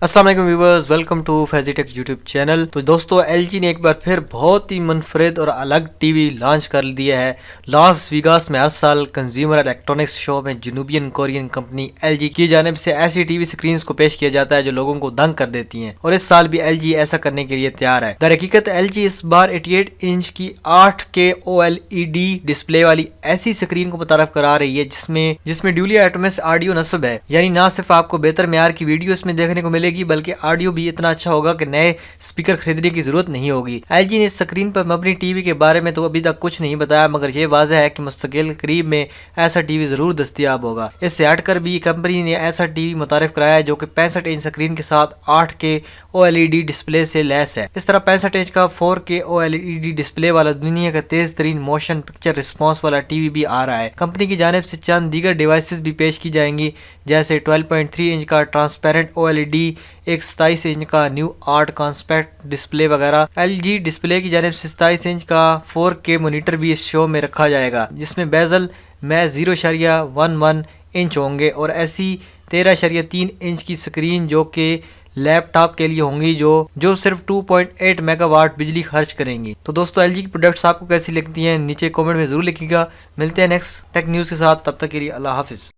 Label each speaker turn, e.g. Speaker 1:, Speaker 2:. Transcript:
Speaker 1: السلام علیکم viewers, welcome to Faizi tech YouTube channel. تو دوستو ایل جی نے ایک بار پھر بہت ہی منفرد اور الگ ٹی وی لانچ کر دیا ہے۔ لاس ویگاس میں ہر سال کنزیومر الیکٹرانکس شو میں جنوبین کورین کمپنی ایل جی کی جانب سے ایسی ٹی وی سکرینز کو پیش کیا جاتا ہے جو لوگوں کو دنگ کر دیتی ہیں، اور اس سال بھی ایل جی ایسا کرنے کے لیے تیار ہے۔ در حقیقت ایل جی اس بار 88 انچ کی 8K OLED ڈسپلے والی ایسی سکرین کو متعارف کرا رہی ہے جس میں ڈیولی ایٹمس آڈیو نصب ہے، یعنی نہ صرف آپ کو بہتر معیار کی ویڈیو اس میں دیکھنے کو ملے گی بلکہ آڈیو بھی اتنا اچھا ہوگا کہ نئے اسپیکر خریدنے کی ضرورت نہیں ہوگی۔ ایل جی نے اس سکرین پر مبنی ٹی وی کے بارے میں تو ابھی تک کچھ نہیں بتایا، مگر یہ واضح ہے کہ مستقل قریب میں ایسا ٹی وی ضرور دستیاب ہوگا۔ اس سے ہٹ کر بھی کمپنی نے ایسا ٹی وی متعارف کرایا ہے جو کہ 65 انچ سکرین کے ساتھ 8K OLED ڈسپلے سے لیس ہے۔ اس طرح 65 انچ کا 4K OLED ڈسپلے والا دنیا کا تیز ترین موشن پکچر رسپانس والا ٹی وی بھی آ رہا ہے۔ کمپنی کی جانب سے چند دیگر ڈیوائسز بھی پیش کی جائیں گی، جیسے 12.3 انچ کا ٹرانسپیرنٹ OLED، ایک 27 انچ کا نیو آرٹ کانسپیکٹ ڈسپلے وغیرہ۔ ایل جی ڈسپلے کی جانب سے 27 انچ کا 4K مانیٹر بھی اس شو میں رکھا جائے گا، جس میں بیزل میں 0.11 انچ ہوں گے، اور ایسی 13.3 انچ کی سکرین جو کہ لیپ ٹاپ کے لیے ہوں گی جو صرف 2.8 میگا واٹ بجلی خرچ کریں گی۔ تو دوستو ایل جی کی پروڈکٹس آپ کو کیسی لگتی ہیں نیچے کامنٹ میں ضرور لکھیے گا۔ ملتے ہیں نیکسٹ ٹیک نیوز کے ساتھ، تب تک کے لیے اللہ حافظ۔